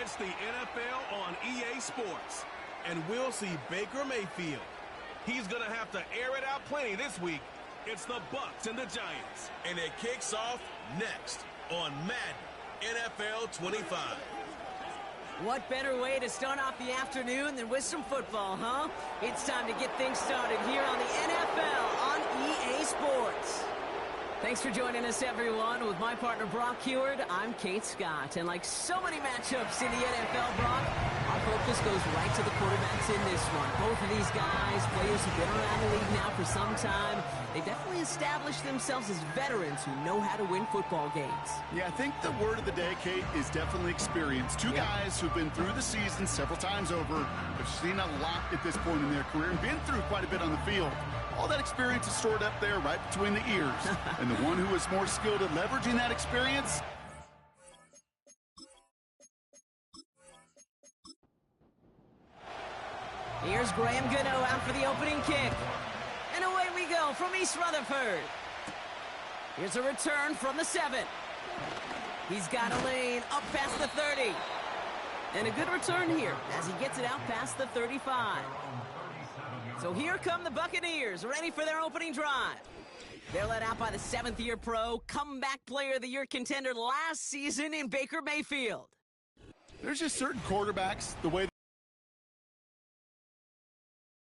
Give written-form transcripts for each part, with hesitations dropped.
It's the NFL on EA Sports, and we'll see Baker Mayfield. He's going to have to air it out plenty this week. It's the Bucs and the Giants, and it kicks off next on Madden NFL 25. What better way to start off the afternoon than with some football, huh? It's time to get things started here on the NFL on EA Sports. Thanks for joining us, everyone. With my partner, Brock Heward, I'm Kate Scott. And like so many matchups in the NFL, Brock, our focus goes right to the quarterbacks in this one. Both of these guys, players who've been around the league now for some time, they've definitely established themselves as veterans who know how to win football games. Yeah, I think the word of the day, Kate, is definitely experience. Two guys who've been through the season several times over, have seen a lot at this point in their career, and been through quite a bit on the field. All that experience is stored up there right between the ears. And the one who is more skilled at leveraging that experience... Here's Graham Gano out for the opening kick. And away we go from East Rutherford. Here's a return from the 7. He's got a lane up past the 30. And a good return here as he gets it out past the 35. So here come the Buccaneers, ready for their opening drive. They're led out by the 7th-year pro, comeback player of the year contender last season in Baker Mayfield. There's just certain quarterbacks, the way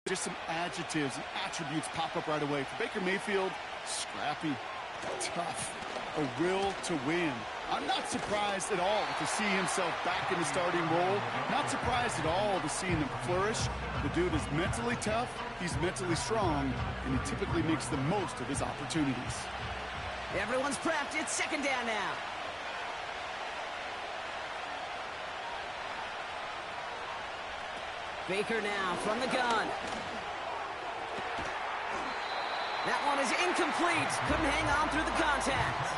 just some adjectives and attributes pop up right away. For Baker Mayfield, scrappy, tough, a will to win. I'm not surprised at all to see himself back in the starting role. Not surprised at all to see him flourish. The dude is mentally tough, he's mentally strong, and he typically makes the most of his opportunities. Everyone's prepped. It's second down now. Baker now from the gun. That one is incomplete. Couldn't hang on through the contact.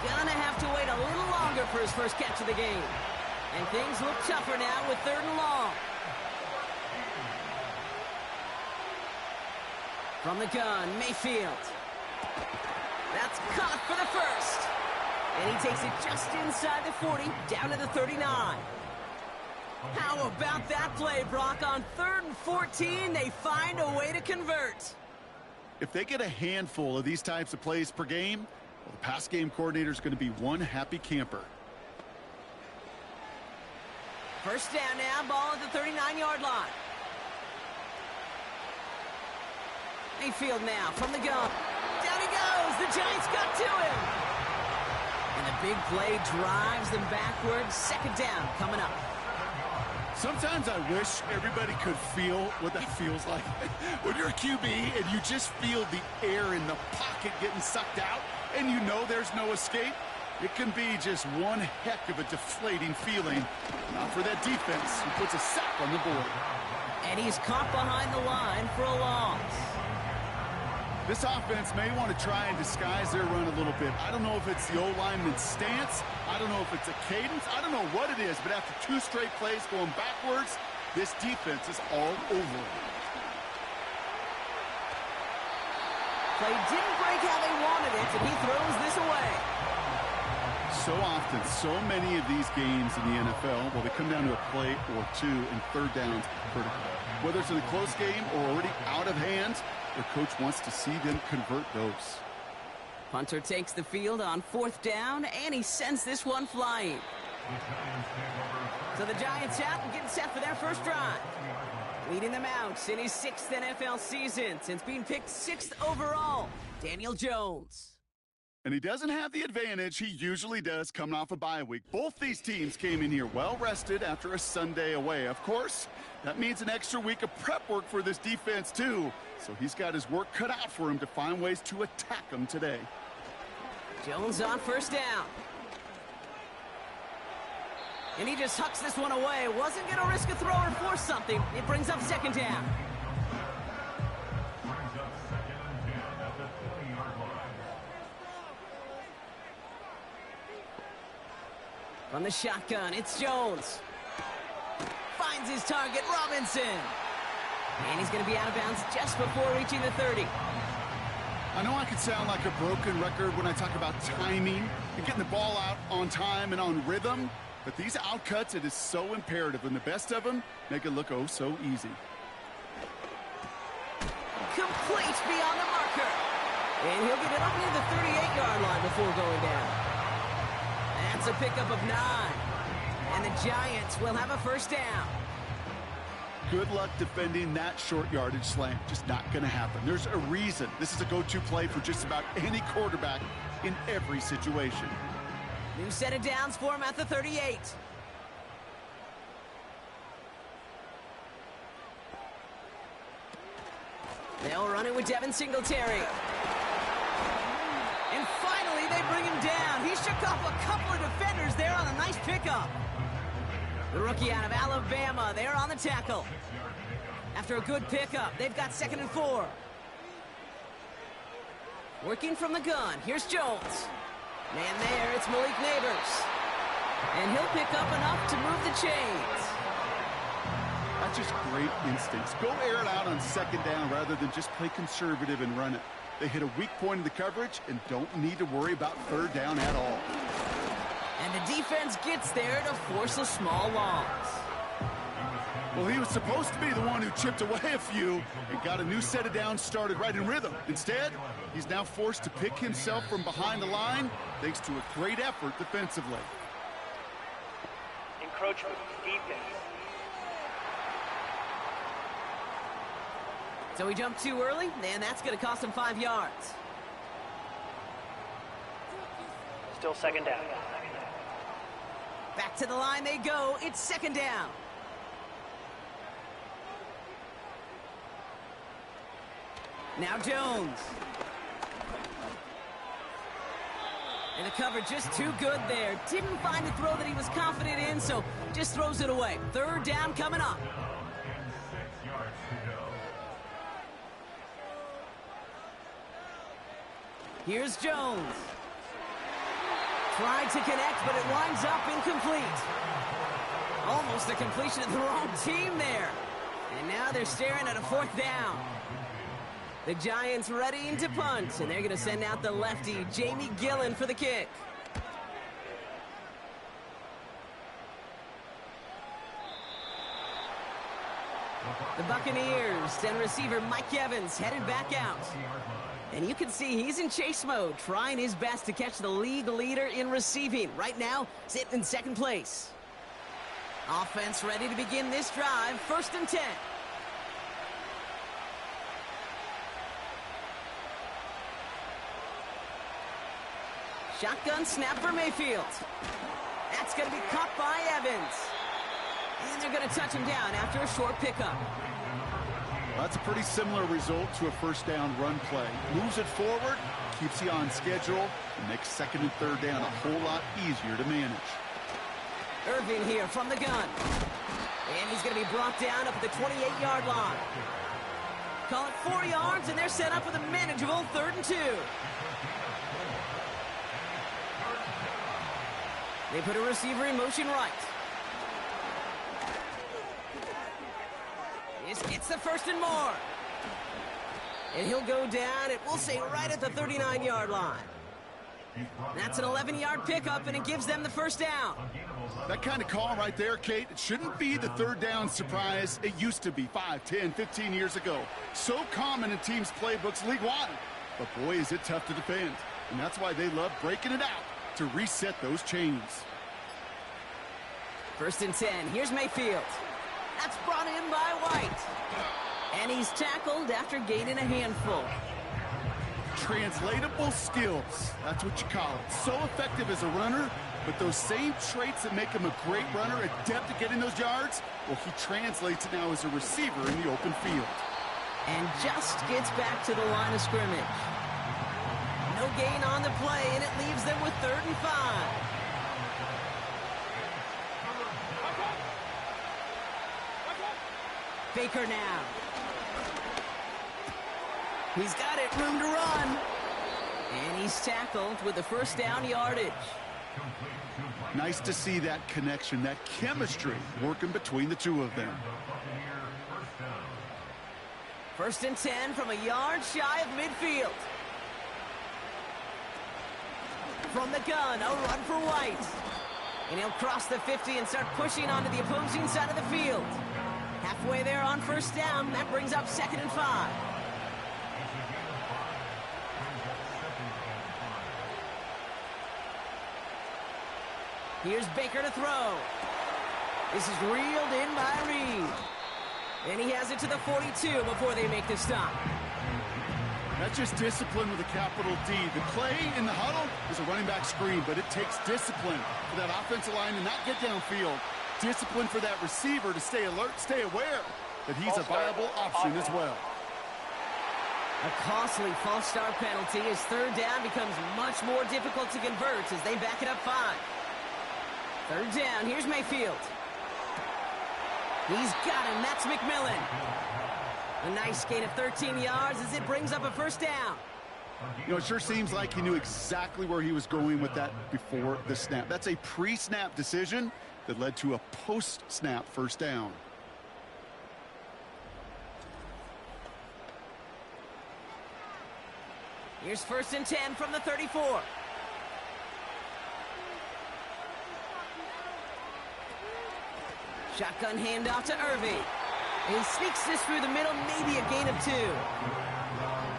Gonna have to wait a little longer for his first catch of the game. And things look tougher now with 3rd and long. From the gun, Mayfield. That's caught for the first. And he takes it just inside the 40, down to the 39. How about that play, Brock? On 3rd and 14, they find a way to convert. If they get a handful of these types of plays per game, well, the pass game coordinator is going to be one happy camper. First down now, ball at the 39-yard line. Mayfield now from the gun. Down he goes. The Giants got to him. And the big play drives them backwards. Second down coming up. Sometimes I wish everybody could feel what that feels like. When you're a QB and you just feel the air in the pocket getting sucked out and you know there's no escape, it can be just one heck of a deflating feeling. Not for that defense who puts a sack on the board. And he's caught behind the line for a loss. This offense may want to try and disguise their run a little bit. I don't know if it's the O-lineman's stance. I don't know if it's a cadence. I don't know what it is, but after 2 straight plays going backwards, this defense is all over it. Play didn't break how they wanted it, and he throws this away. So often, so many of these games in the NFL, well, they come down to a play or two and 3rd downs critical. Whether it's in a close game or already out of hand, their coach wants to see them convert those. Punter takes the field on 4th down, and he sends this one flying. So the Giants out and getting set for their first drive. Leading them out in his 6th NFL season since being picked 6th overall, Daniel Jones. And he doesn't have the advantage he usually does coming off a bye week. Both these teams came in here well-rested after a Sunday away. Of course, that means an extra week of prep work for this defense, too. So he's got his work cut out for him to find ways to attack them today. Jones on first down. And he just hucks this one away. Wasn't going to risk a throw or force something. It brings up second down. From the shotgun, it's Jones. Finds his target, Robinson. And he's going to be out of bounds just before reaching the 30. I know I could sound like a broken record when I talk about timing and getting the ball out on time and on rhythm, But these outcuts, it is so imperative, and the best of them make it look oh so easy. Complete beyond the marker. And he'll get it up near the 38-yard line before going down. That's a pickup of 9. And the Giants will have a first down. Good luck defending that short yardage slant. Just not going to happen. There's a reason this is a go-to play for just about any quarterback in every situation. New set of downs for him at the 38. They'll run it with Devin Singletary. And finally, they bring him down. He shook off a couple of defenders there on a nice pickup. The rookie out of Alabama there on the tackle. After a good pickup, they've got 2nd and 4. Working from the gun, here's Jones. Man there, it's Malik Neighbors. And he'll pick up enough to move the chains. That's just great instincts. Go air it out on 2nd down rather than just play conservative and run it. They hit a weak point in the coverage and don't need to worry about 3rd down at all. And the defense gets there to force a small loss. Well, he was supposed to be the one who chipped away a few and got a new set of downs started right in rhythm. Instead, he's now forced to pick himself from behind the line thanks to a great effort defensively. Encroachment, defense. So he jumped too early, and that's going to cost him 5 yards. Still 2nd down. Back to the line they go. It's 2nd down. Now Jones. And the coverage just too good there. Didn't find a throw that he was confident in, so just throws it away. 3rd down coming up. Here's Jones. Tried to connect, but it winds up incomplete. Almost a completion of the wrong team there. And now they're staring at a 4th down. The Giants readying to punt, and they're going to send out the lefty, Jamie Gillen, for the kick. The Buccaneers and receiver Mike Evans headed back out. And you can see he's in chase mode, trying his best to catch the league leader in receiving. Right now, sitting in 2nd place. Offense ready to begin this drive. 1st and 10. Shotgun snap for Mayfield. That's going to be caught by Evans. And they're going to touch him down after a short pickup. That's a pretty similar result to a 1st down run play. Moves it forward, keeps you on schedule, and makes 2nd and 3rd down a whole lot easier to manage. Irvin here from the gun. And he's going to be brought down up at the 28-yard line. Call it 4 yards, and they're set up with a manageable 3rd and 2. They put a receiver in motion right. This gets the 1st and more. And he'll go down, it will say right at the 39-yard line. That's an 11-yard pickup, and it gives them the 1st down. That kind of call right there, Kate, it shouldn't be the 3rd down surprise it used to be 5, 10, 15 years ago. So common in teams' playbooks league-wide. But boy, is it tough to defend. And that's why they love breaking it out to reset those chains. 1st and 10. Here's Mayfield. That's brought in by White. And he's tackled after gaining a handful. Translatable skills. That's what you call it. So effective as a runner, but those same traits that make him a great runner, adept at getting those yards, well, he translates it now as a receiver in the open field. And just gets back to the line of scrimmage. No gain on the play, and it leaves them with 3rd and 5. Baker now. He's got it, room to run. And he's tackled with the 1st down yardage. Nice to see that connection, that chemistry working between the two of them. 1st and 10 from a yard shy of midfield. From the gun, a run for White. And he'll cross the 50 and start pushing onto the opposing side of the field. Halfway there on first down. That brings up 2nd and 5. Here's Baker to throw. This is reeled in by Reed. And he has it to the 42 before they make the stop. That's just discipline with a capital D. The play in the huddle is a running back screen, but it takes discipline for that offensive line to not get downfield. Discipline for that receiver to stay alert, stay aware that he's a viable option as well. A costly false start penalty as 3rd down becomes much more difficult to convert as they back it up 5. 3rd down, here's Mayfield. He's got him, that's McMillan. A nice gain of 13 yards as it brings up a 1st down. You know, it sure seems like he knew exactly where he was going with that before the snap. That's a pre-snap decision that led to a post-snap 1st down. Here's 1st and 10 from the 34. Shotgun handoff to Irving. And he sneaks this through the middle, maybe a gain of 2.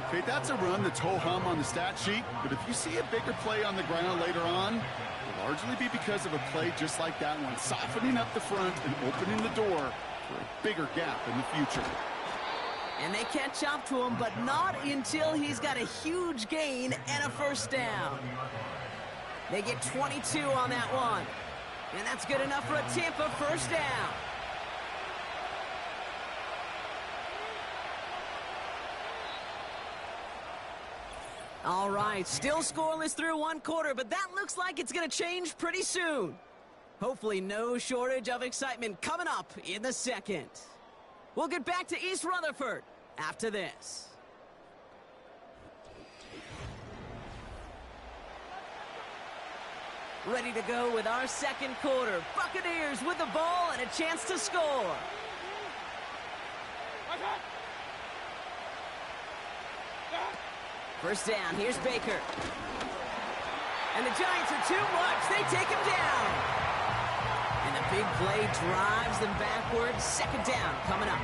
Okay, that's a run that's ho-hum on the stat sheet, but if you see a bigger play on the ground later on, it'll largely be because of a play just like that one, softening up the front and opening the door for a bigger gap in the future. And they catch up to him, but not until he's got a huge gain and a 1st down. They get 22 on that one. And that's good enough for a Tampa 1st down. All right, still scoreless through 1 quarter, but that looks like it's going to change pretty soon. Hopefully no shortage of excitement coming up in the 2nd. We'll get back to East Rutherford after this. Ready to go with our 2nd quarter. Buccaneers with the ball and a chance to score. First down, here's Baker. And the Giants are too much. They take him down. And the big play drives them backwards. 2nd down coming up.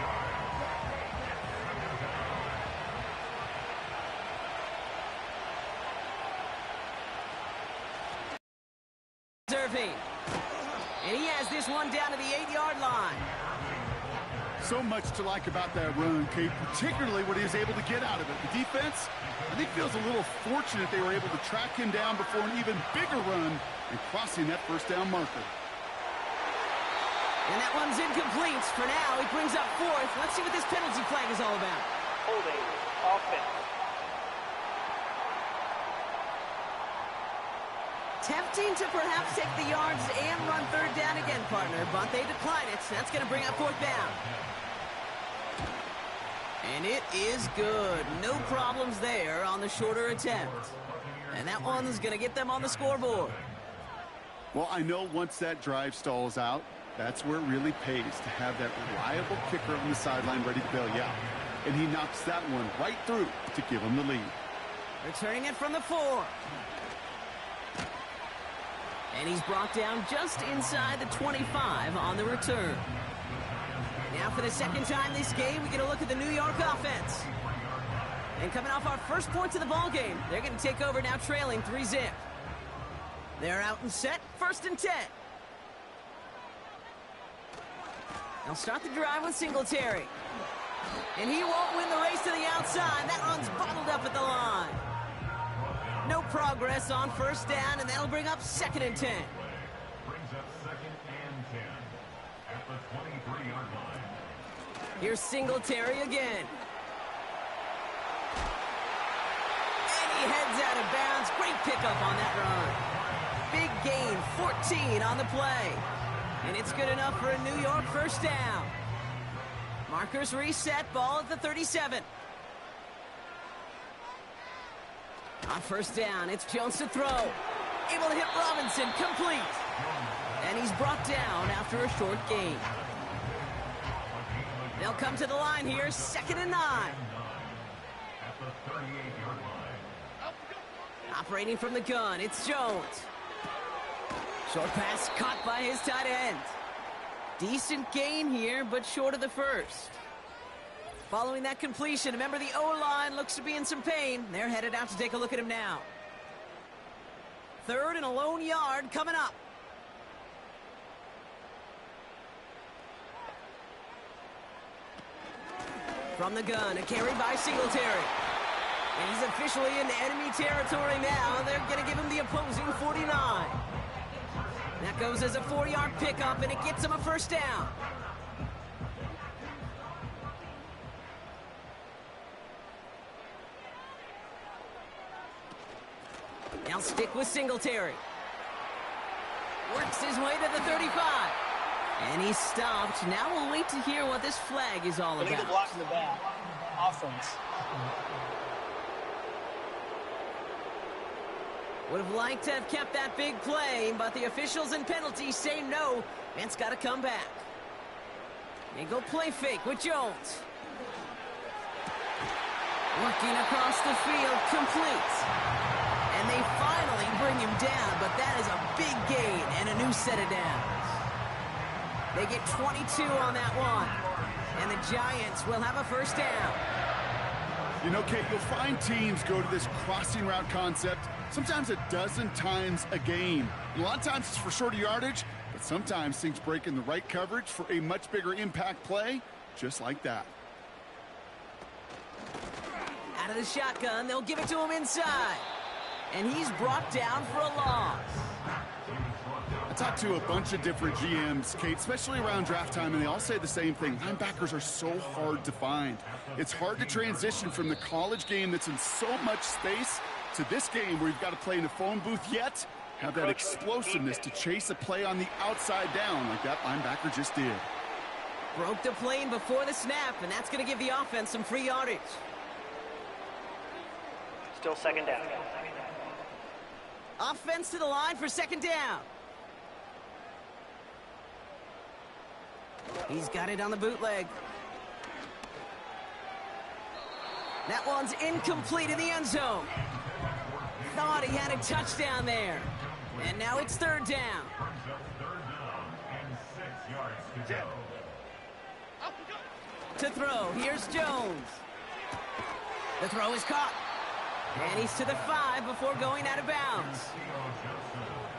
Irving. And he has this one down to the 8-yard line. So much to like about that run, Kate, particularly what he was able to get out of it. The defense, I think, feels a little fortunate they were able to track him down before an even bigger run and crossing that 1st down marker. And that one's incomplete. For now, he brings up 4th. Let's see what this penalty flag is all about. Holding offense. Tempting to perhaps take the yards and run 3rd down again, partner, but they decline it. That's going to bring up 4th down. And it is good. No problems there on the shorter attempt. And that one's going to get them on the scoreboard. Well, I know once that drive stalls out, that's where it really pays to have that reliable kicker on the sideline ready to bail you out. And he knocks that one right through to give him the lead. Returning it from the 4. And he's brought down just inside the 25 on the return. Now for the 2nd time this game, we get a look at the New York offense. And coming off our first points of the ball game, they're going to take over now trailing 3-zip. They're out and set, 1st and 10. They'll start the drive with Singletary. And he won't win the race to the outside. That run's bottled up at the line. No progress on 1st down, and that'll bring up 2nd and 10. Brings up 2nd and 10 at the 23-yard line. Here's Singletary again. And he heads out of bounds. Great pickup on that run. Big gain, 14 on the play. And it's good enough for a New York 1st down. Markers reset, ball at the 37. On 1st down, it's Jones to throw. Able to hit Robinson, complete. And he's brought down after a short gain. They'll come to the line here, 2nd and 9. At the 38-yard line. Operating from the gun, it's Jones. Short pass caught by his tight end. Decent gain here, but short of the first. Following that completion, remember the O-line looks to be in some pain. They're headed out to take a look at him now. 3rd and a lone yard coming up. From the gun, a carry by Singletary. And he's officially into enemy territory now. They're going to give him the opposing 49. That goes as a 4-yard pickup, and it gets him a first down. Now stick with Singletary. Works his way to the 35. And he's stopped. Now we'll wait to hear what this flag is all about. They need to block in the back. Offense. Would have liked to have kept that big play, but the officials and penalties say no. It's got to come back. They go play fake with Jones. Working across the field, complete. And they finally bring him down, but that is a big gain and a new set of downs. They get 22 on that one. And the Giants will have a first down. You know, Kate, you'll find teams go to this crossing route concept sometimes a dozen times a game. A lot of times it's for shorter yardage, but sometimes things break in the right coverage for a much bigger impact play, just like that. Out of the shotgun, they'll give it to him inside. And he's brought down for a loss. I talked to a bunch of different GMs, Kate, especially around draft time, and they all say the same thing. Linebackers are so hard to find. It's hard to transition from the college game that's in so much space to this game where you've got to play in a phone booth yet have that explosiveness to chase a play on the outside down like that linebacker just did. Broke the plane before the snap, and that's going to give the offense some free yardage. Still second down. Offense to the line for second down. He's got it on the bootleg. That one's incomplete in the end zone. Thought he had a touchdown there. And now it's third down. To throw, here's Jones. The throw is caught. And he's to the 5 before going out of bounds.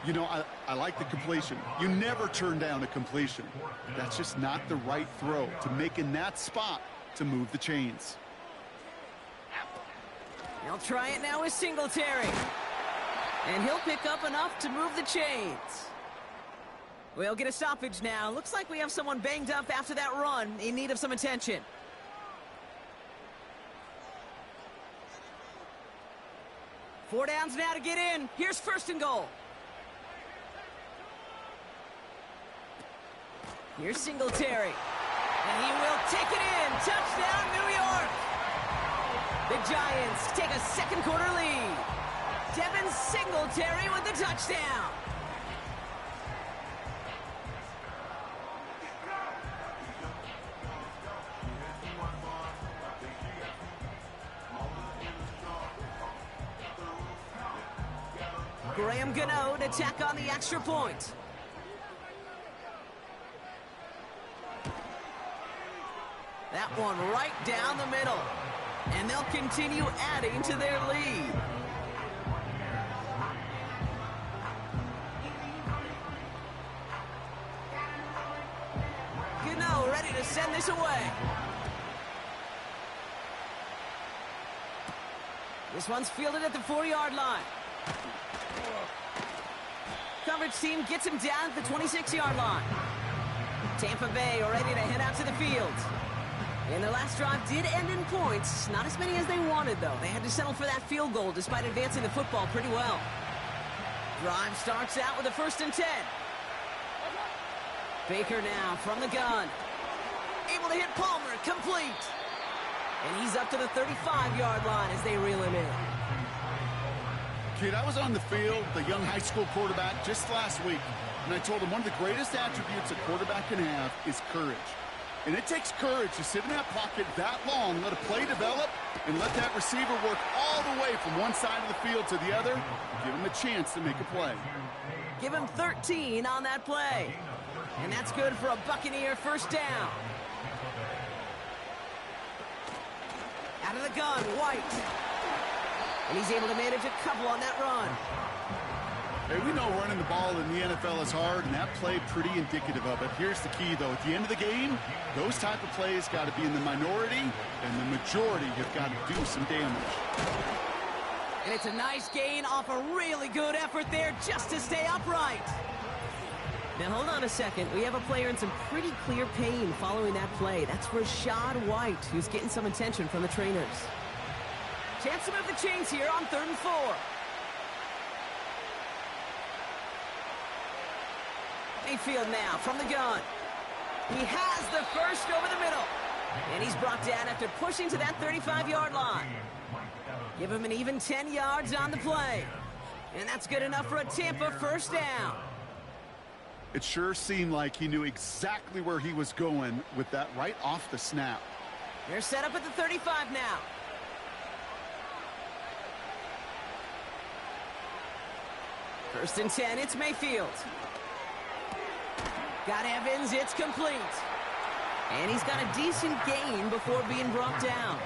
You know, I like the completion. You never turn down a completion. That's just not the right throw to make in that spot to move the chains. They'll try it now with Singletary. And he'll pick up enough to move the chains. We'll get a stoppage now. Looks like we have someone banged up after that run in need of some attention. Four downs now to get in. Here's first and goal. Here's Singletary. And he will take it in. Touchdown, New York. The Giants take a second quarter lead. Devin Singletary with the touchdown. Graham Gano to tack on the extra point. That one right down the middle. And they'll continue adding to their lead. Gano ready to send this away. This one's fielded at the 4-yard line. Coverage team gets him down at the 26-yard line. Tampa Bay are ready to head out to the field. And their last drive did end in points. Not as many as they wanted, though. They had to settle for that field goal despite advancing the football pretty well. Drive starts out with a 1st and 10. Baker now from the gun. Able to hit Palmer, complete. And he's up to the 35-yard line as they reel him in. Kid, I was on the field, the young high school quarterback, just last week, and I told him one of the greatest attributes a quarterback can have is courage. And it takes courage to sit in that pocket that long, let a play develop, and let that receiver work all the way from one side of the field to the other, and give him a chance to make a play. Give him 13 on that play. And that's good for a Buccaneer first down. Out of the gun, White. And he's able to manage a couple on that run. Hey, we know running the ball in the NFL is hard, and that play pretty indicative of it. Here's the key, though. At the end of the game, those type of plays got to be in the minority, and the majority have got to do some damage. And it's a nice gain off a really good effort there just to stay upright. Now, hold on a second. We have a player in some pretty clear pain following that play. That's Rashad White, who's getting some attention from the trainers. Chance to move the chains here on 3rd and 4. Mayfield now from the gun. He has the first over the middle. And he's brought down after pushing to that 35-yard line. Give him an even 10 yards on the play. And that's good enough for a Tampa first down. It sure seemed like he knew exactly where he was going with that right off the snap. They're set up at the 35 now. First and 10, it's Mayfield. Got Evans, it's complete. And he's got a decent gain before being brought down.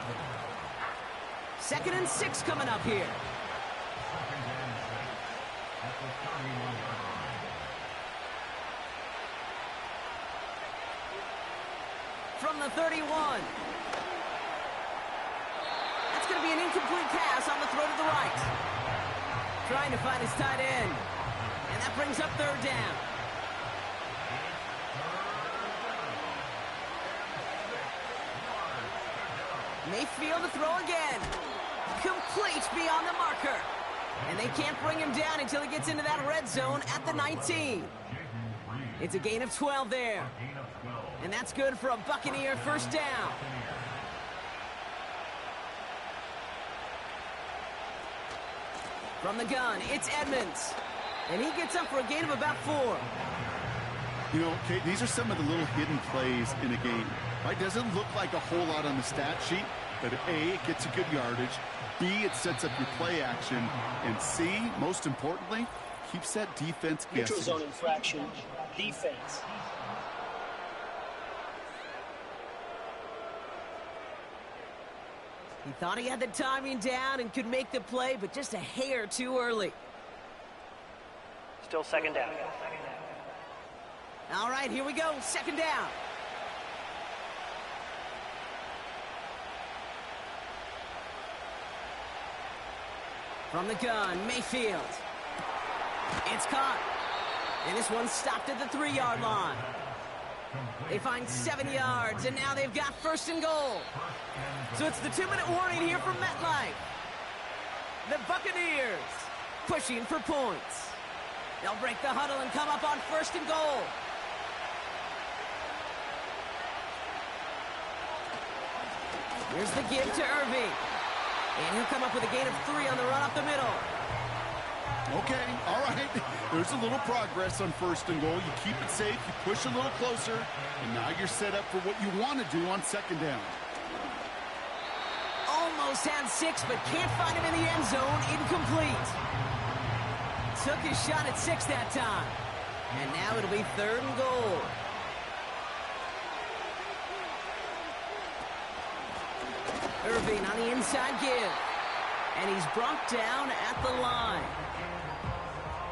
2nd and 6 coming up here. From the 31. That's going to be an incomplete pass on the throw to the right. Trying to find his tight end. And that brings up 3rd down. Mayfield to throw again. Complete beyond the marker. And they can't bring him down until he gets into that red zone at the 19. It's a gain of 12 there. And that's good for a Buccaneer first down. From the gun, it's Edmonds. And he gets up for a gain of about 4. You know, Kate, these are some of the little hidden plays in a game. Right? Doesn't look like a whole lot on the stat sheet, but A, it gets a good yardage. B, it sets up your play action. And C, most importantly, keeps that defense guessing. Neutral zone infraction, defense. He thought he had the timing down and could make the play, but just a hair too early. Still 2nd down. All right, here we go. 2nd down. From the gun, Mayfield. It's caught. And this one's stopped at the 3-yard line. They find 7 yards, and now they've got 1st and goal. So it's the 2-minute warning here from MetLife. The Buccaneers pushing for points. They'll break the huddle and come up on 1st and goal. Here's the give to Irving. And he'll come up with a gain of 3 on the run up the middle. Okay, all right. There's a little progress on 1st and goal. You keep it safe, you push a little closer, and now you're set up for what you want to do on 2nd down. Almost had 6, but can't find him in the end zone. Incomplete. Took his shot at 6 that time. And now it'll be 3rd and goal. Irving on the inside give. And he's brought down at the line.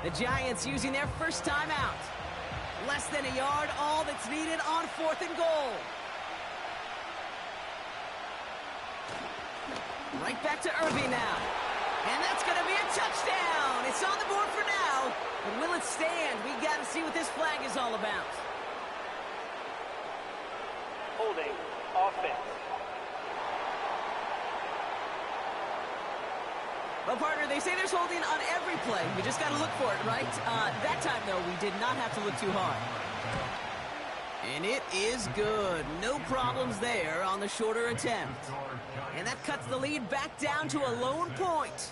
The Giants using their first timeout. Less than a yard, all that's needed on 4th and goal. Right back to Irving now. And that's going to be a touchdown. It's on the board for now. But will it stand? We got to see what this flag is all about. Holding offense. Well, partner, they say there's holding on every play. You just got to look for it, right? That time, though, we did not have to look too hard. And it is good. No problems there on the shorter attempt. And that cuts the lead back down to a lone point.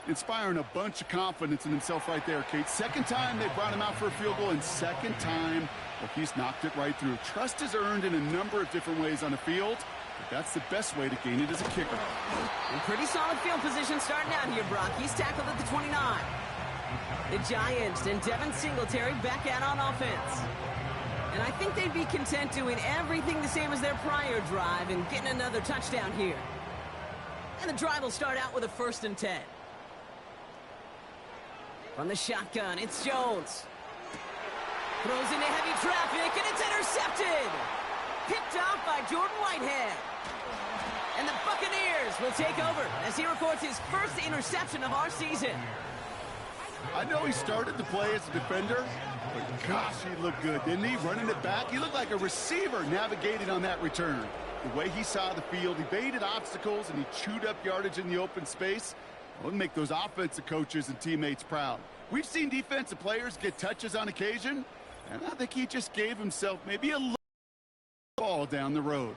Inspiring a bunch of confidence in himself right there, Kate. 2nd time they brought him out for a field goal, and 2nd time, well, he's knocked it right through. Trust is earned in a number of different ways on the field, but that's the best way to gain it as a kicker. And pretty solid field position starting out here, Brock. He's tackled at the 29. The Giants and Devin Singletary back out on offense. And I think they'd be content doing everything the same as their prior drive and getting another touchdown here. And the drive will start out with a 1st and 10. From the shotgun, it's Jones. Throws into heavy traffic, and it's intercepted. Picked off by Jordan Whitehead. And the Buccaneers will take over as he records his first interception of our season. I know he started to play as a defender, but gosh, he looked good, didn't he? Running it back, he looked like a receiver navigating on that return. The way he saw the field, he baited obstacles, and he chewed up yardage in the open space. Well, it'll make those offensive coaches and teammates proud. We've seen defensive players get touches on occasion, and I think he just gave himself maybe a little ball down the road.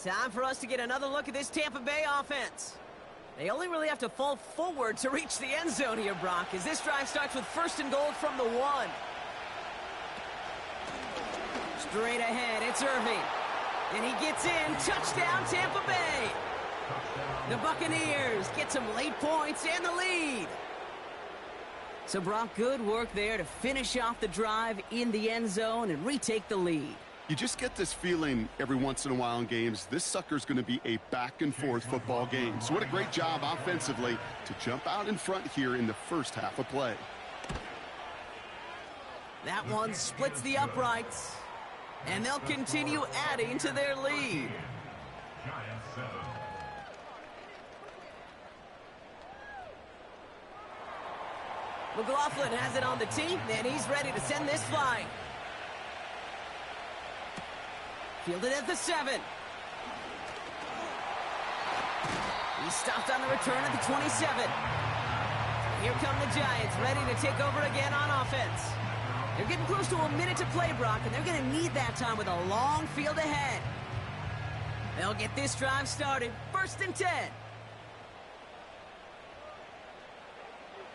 Time for us to get another look at this Tampa Bay offense. They only really have to fall forward to reach the end zone here, Brock, as this drive starts with 1st and goal from the 1. Straight ahead, it's Irving. And he gets in. Touchdown, Tampa Bay. The Buccaneers get some late points and the lead. So, Brock, good work there to finish off the drive in the end zone and retake the lead. You just get this feeling every once in a while in games, this sucker's going to be a back-and-forth football game. So what a great job offensively to jump out in front here in the first half of play. That one splits the uprights, and they'll continue adding to their lead. McLaughlin has it on the tee, and he's ready to send this flying. Fielded at the 7. He stopped on the return at the 27. Here come the Giants, ready to take over again on offense. They're getting close to a minute to play, Brock, and they're going to need that time with a long field ahead. They'll get this drive started. 1st and 10.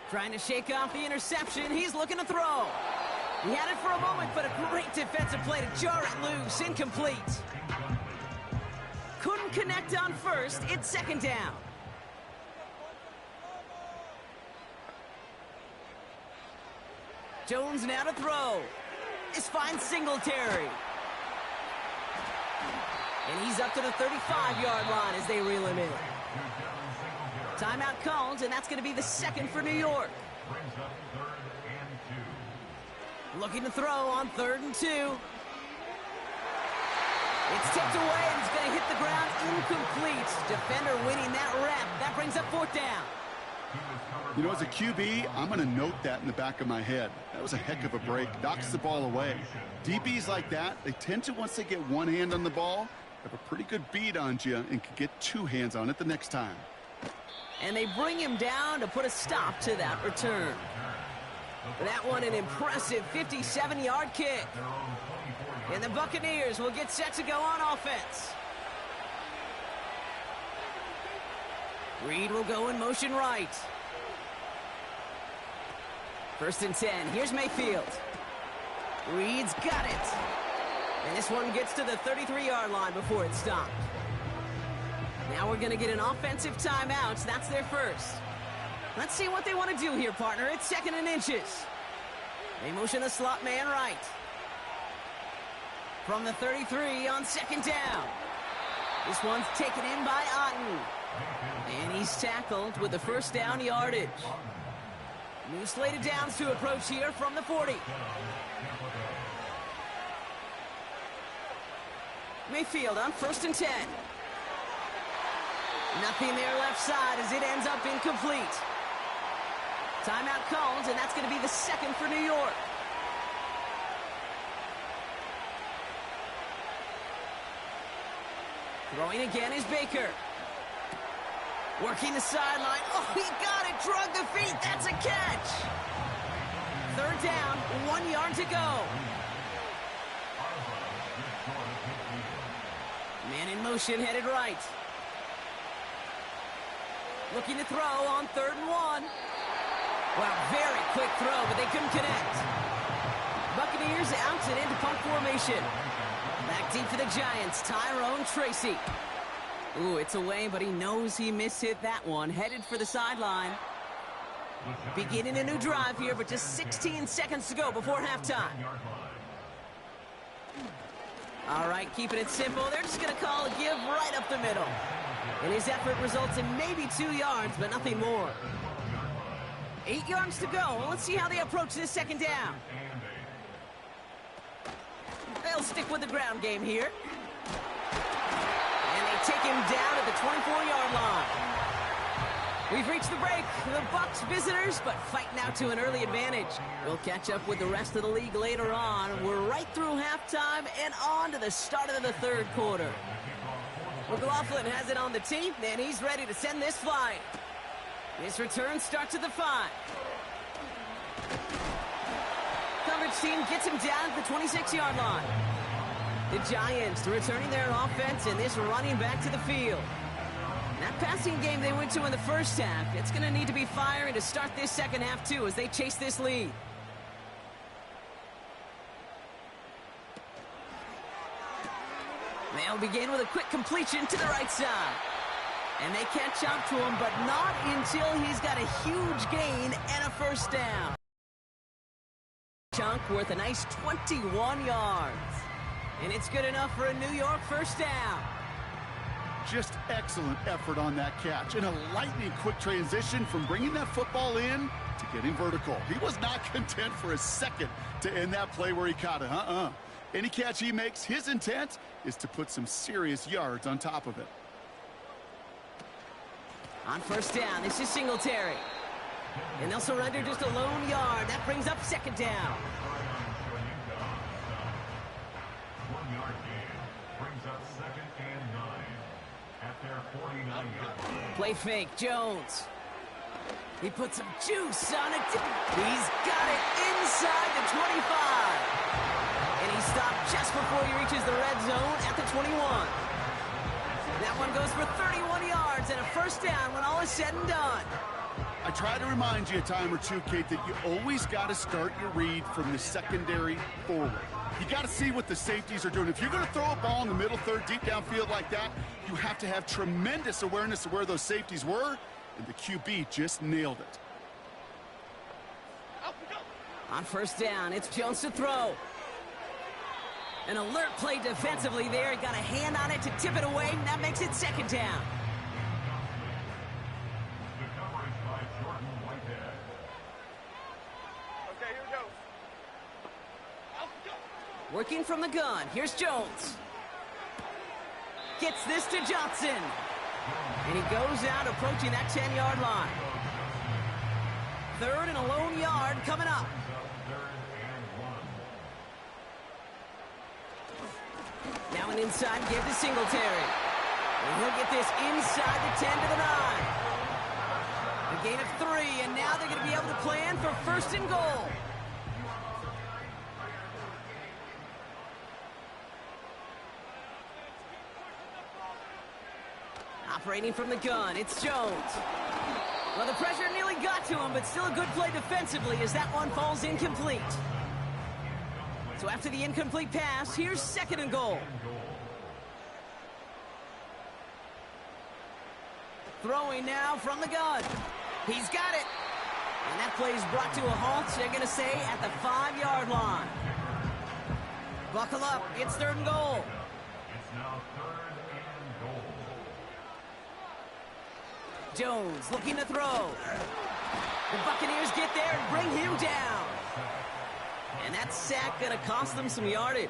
Trying to shake off the interception. He's looking to throw. He had it for a moment, but a great defensive play to jar it loose. Incomplete. Couldn't connect on 1st. It's 2nd down. Jones now to throw. This finds Singletary. And he's up to the 35-yard line as they reel him in. Timeout called, and that's going to be the 2nd for New York. Looking to throw on 3rd and 2. It's tipped away, and it's going to hit the ground incomplete. Defender winning that rep. That brings up 4th down. You know, as a QB, I'm going to note that in the back of my head. That was a heck of a break. Knocks the ball away. DBs like that, they tend to, once they get one hand on the ball, have a pretty good beat on you and can get 2 hands on it the next time. And they bring him down to put a stop to that return. That one an impressive 57-yard kick. And the Buccaneers will get set to go on offense. Reed will go in motion right. 1st and 10. Here's Mayfield. Reed's got it. And this one gets to the 33-yard line before it's stopped. Now we're going to get an offensive timeout. That's their first. Let's see what they want to do here, partner. It's 2nd and inches. They motion the slot man right. From the 33 on 2nd down. This one's taken in by Otten. And he's tackled with the 1st down yardage. New slated downs to approach here from the 40. Mayfield on 1st and 10. Nothing there left side as it ends up incomplete. Timeout called, and that's going to be the 2nd for New York. Throwing again is Baker. Working the sideline. Oh, he got it. Drug the feet. That's a catch. 3rd down, 1 yard to go. Man in motion, headed right. Looking to throw on 3rd and 1. Wow, very quick throw, but they couldn't connect. Buccaneers out and into punt formation. Back deep for the Giants, Tyrone Tracy. Ooh, it's away, but he knows he mishit that one. Headed for the sideline. Beginning a new drive here, but just 16 seconds to go before halftime. All right, keeping it simple. They're just going to call a give right up the middle. And his effort results in maybe 2 yards, but nothing more. 8 yards to go. Let's see how they approach this second down. They'll stick with the ground game here. And they take him down at the 24-yard line. We've reached the break. The Bucs visitors, but fighting out to an early advantage. We'll catch up with the rest of the league later on. We're right through halftime and on to the start of the third quarter. McLaughlin has it on the tee, and he's ready to send this flying. His return starts at the 5. Coverage team gets him down at the 26-yard line. The Giants returning their offense and this running back to the field. That passing game they went to in the first half, it's going to need to be firing to start this second half, too, as they chase this lead. They'll begin with a quick completion to the right side. And they catch up to him, but not until he's got a huge gain and a first down. Chunk worth a nice 21 yards. And it's good enough for a New York first down. Just excellent effort on that catch. And a lightning quick transition from bringing that football in to getting vertical. He was not content for a second to end that play where he caught it. Any catch he makes, his intent is to put some serious yards on top of it. On first down, this is Singletary. And they'll surrender just a lone yard. That brings up second down. 1-yard gain brings up 2nd and 9 at their 49-yard line. Play fake, Jones. He puts some juice on it. He's got it inside the 25. And he stopped just before he reaches the red zone at the 21. That one goes for 31 yards and a first down when all is said and done. I try to remind you a time or two, Kate, that you always got to start your read from the secondary forward. You got to see what the safeties are doing. If you're going to throw a ball in the middle third, deep downfield like that, you have to have tremendous awareness of where those safeties were, and the QB just nailed it. On first down, it's Jones to throw. An alert play defensively there. He got a hand on it to tip it away, and that makes it second down. The coverage by Jordan Whitehead. Okay, here we go. Working from the gun, here's Jones. Gets this to Johnson. And he goes out approaching that 10-yard line. Third and a lone yard coming up. Now an inside give to Singletary. And he'll get this inside the 10 to the 9. A gain of 3, and now they're going to be able to plan for first and goal. Operating from the gun, it's Jones. Well, the pressure nearly got to him, but still a good play defensively as that one falls incomplete. So after the incomplete pass, here's second and goal. Throwing now from the gun. He's got it. And that play is brought to a halt, they're going to say, at the 5-yard line. Buckle up, it's third and goal. It's now 3rd and goal. Jones looking to throw. The Buccaneers get there and bring him down. And that sack going to cost them some yardage.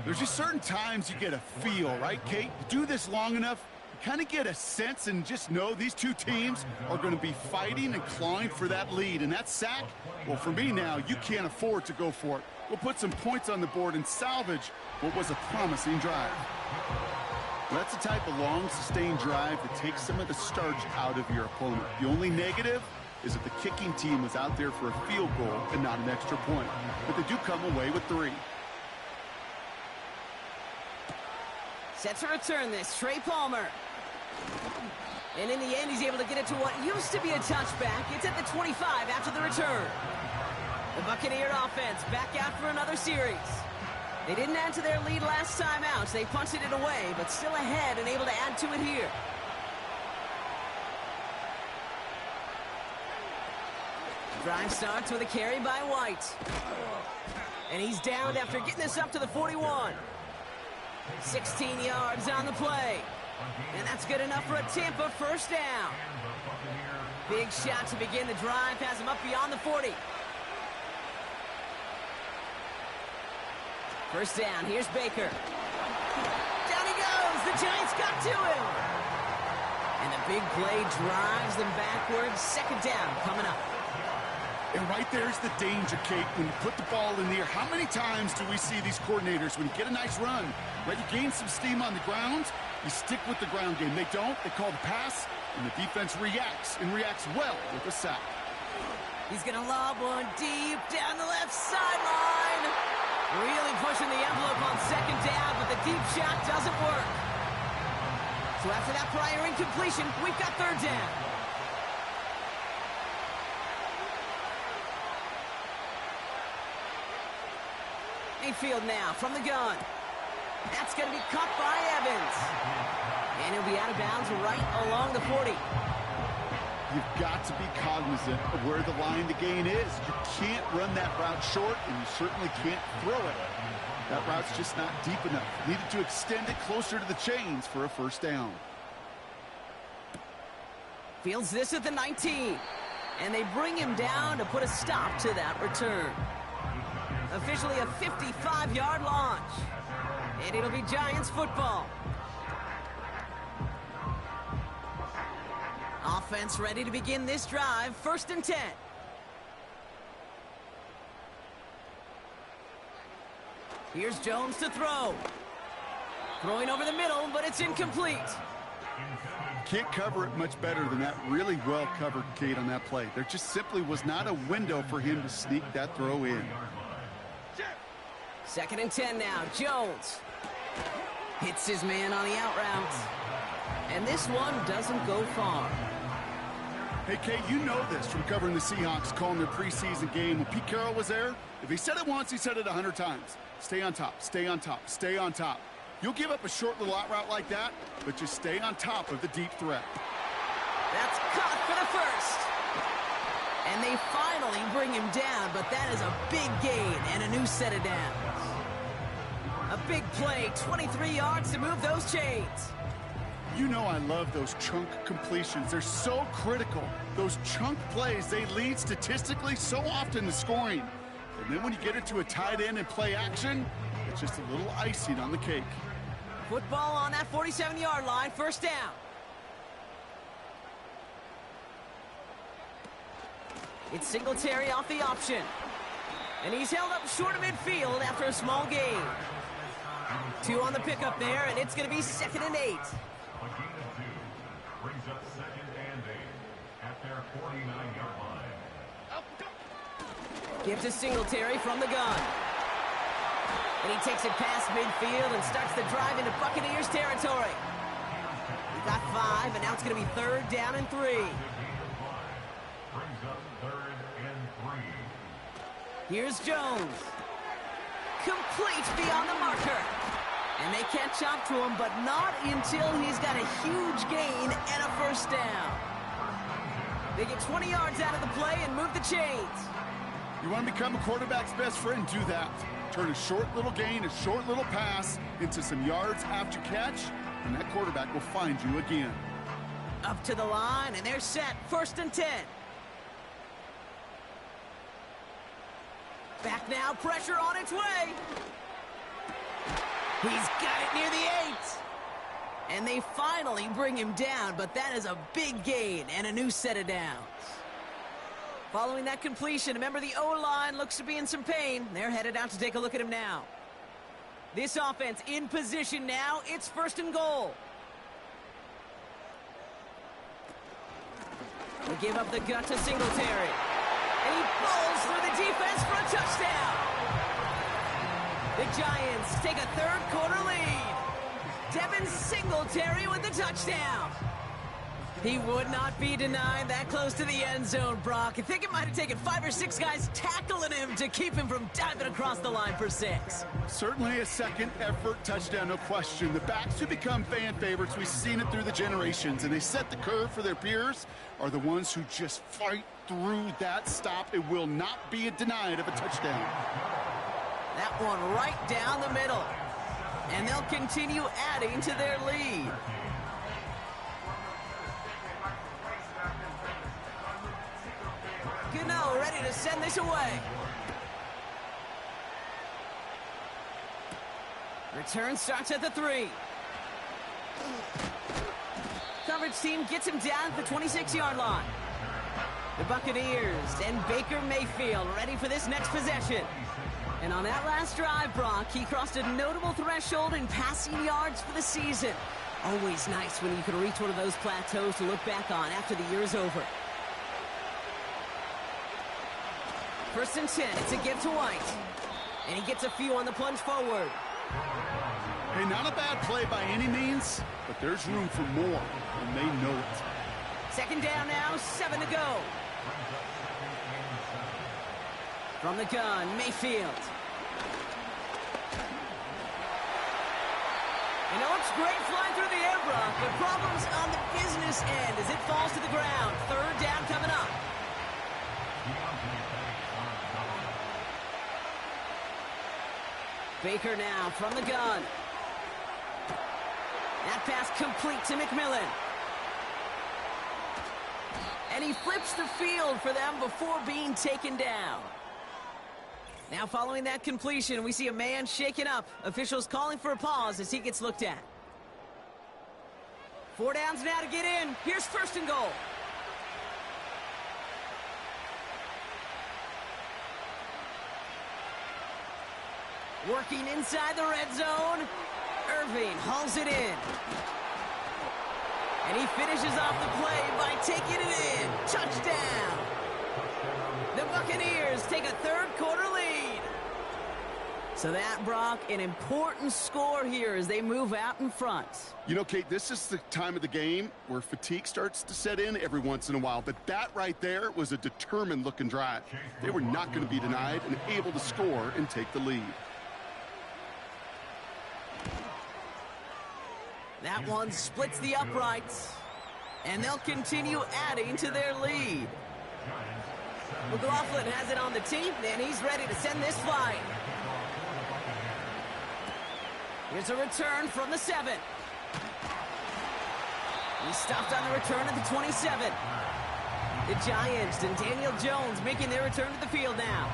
There's just certain times you get a feel, right, Kate? You do this long enough, you kind of get a sense and just know these two teams are going to be fighting and clawing for that lead. And that sack, well, for me now, you can't afford to go for it. We'll put some points on the board and salvage what was a promising drive. Well, that's the type of long, sustained drive that takes some of the starch out of your opponent. The only negative is that the kicking team was out there for a field goal and not an extra point. But they do come away with 3. Set to return this, Trey Palmer. And in the end, he's able to get it to what used to be a touchback. It's at the 25 after the return. The Buccaneer offense back out for another series. They didn't add to their lead last time out, so they punted it away, but still ahead and able to add to it here. Drive starts with a carry by White. And he's downed after getting this up to the 41. 16 yards on the play. And that's good enough for a Tampa first down. Big shot to begin the drive, has him up beyond the 40. First down, here's Baker. Down he goes, the Giants got to him. And the big play drives them backwards. Second down coming up. And right there's the danger, Kate. When you put the ball in the air, how many times do we see these coordinators, when you get a nice run, right, you gain some steam on the ground, you stick with the ground game. They don't. They call the pass, and the defense reacts, and reacts well with a sack. He's going to lob one deep down the left sideline. Really pushing the envelope on second down, but the deep shot doesn't work. So after that prior incompletion, we've got third down. Mayfield now from the gun. That's going to be caught by Evans. And he'll be out of bounds right along the 40. You've got to be cognizant of where the line to gain is. You can't run that route short, and you certainly can't throw it. That route's just not deep enough. Needed to extend it closer to the chains for a first down. Fields this at the 19. And they bring him down to put a stop to that return. Officially a 55-yard launch. And it'll be Giants football. Offense ready to begin this drive. First and 10. Here's Jones to throw. Throwing over the middle, but it's incomplete. Can't cover it much better than that. Really well covered, Kate, on that play. There just simply was not a window for him to sneak that throw in. Second and 10 now. Jones hits his man on the out route. And this one doesn't go far. Hey, Kate, you know this from covering the Seahawks, calling their preseason game. When Pete Carroll was there, if he said it once, he said it 100 times. Stay on top, stay on top, stay on top. You'll give up a short little out route like that, but just stay on top of the deep threat. That's caught for the first. And they finally bring him down, but that is a big gain and a new set of downs. A big play, 23 yards to move those chains. You know I love those chunk completions. They're so critical. Those chunk plays, they lead statistically so often to scoring. And then when you get it to a tight end and play action, it's just a little icing on the cake. Football on that 47-yard line, first down. It's Singletary off the option. And he's held up short of midfield after a small gain. 2 on the pickup there, and it's going to be 2nd and 8. A gain of 2 brings up 2nd and 8 at their 49-yard line. Give to Singletary from the gun. And he takes it past midfield and starts the drive into Buccaneers territory. He got 5, and now it's going to be 3rd down and 3. Brings up 3rd and 3. Here's Jones. Complete beyond the marker. And they catch up to him, but not until he's got a huge gain and a first down. They get 20 yards out of the play and move the chains. You want to become a quarterback's best friend? Do that. Turn a short little gain, a short little pass into some yards after catch, and that quarterback will find you again. Up to the line, and they're set. 1st and 10. Back now, pressure on its way. He's got it near the 8. And they finally bring him down, but that is a big gain and a new set of downs. Following that completion, remember the O-line looks to be in some pain. They're headed out to take a look at him now. This offense in position now. It's 1st and goal. They give up the gut to Singletary. And he pulls through the defense for a touchdown. The Giants take a 3rd quarter lead. Devin Singletary with the touchdown. He would not be denied that close to the end zone, Brock. I think it might have taken 5 or 6 guys tackling him to keep him from diving across the line for 6. Certainly a second effort touchdown, no question. The backs who become fan favorites, we've seen it through the generations, and they set the curve for their peers, are the ones who just fight through that stop. It will not be denied of a touchdown. That one right down the middle. And they'll continue adding to their lead. Gano ready to send this away. Return starts at the 3. Coverage team gets him down at the 26-yard line. The Buccaneers and Baker Mayfield ready for this next possession. And on that last drive, Brock, he crossed a notable threshold in passing yards for the season. Always nice when you can reach one of those plateaus to look back on after the year is over. 1st and 10, it's a give to White. And he gets a few on the plunge forward. Hey, not a bad play by any means, but there's room for more, and they know it. 2nd down now, 7 to go. From the gun, Mayfield. You know, it's great flying through the air, Brock, but problems on the business end as it falls to the ground. 3rd down coming up. Baker now from the gun. That pass complete to McMillan. And he flips the field for them before being taken down. Now following that completion, we see a man shaken up. Officials calling for a pause as he gets looked at. 4 downs now to get in. Here's 1st and goal. Working inside the red zone. Irving hauls it in. And he finishes off the play by taking it in. Touchdown. The Buccaneers take a 3rd quarter lead. So that, Brock, an important score here as they move out in front. You know, Kate, this is the time of the game where fatigue starts to set in every once in a while. But that right there was a determined-looking drive. They were not going to be denied and able to score and take the lead. That one splits the uprights. And they'll continue adding to their lead. McLaughlin has it on the tee, and he's ready to send this flying. Here's a return from the 7. He stopped on the return at the 27. The Giants and Daniel Jones making their return to the field now.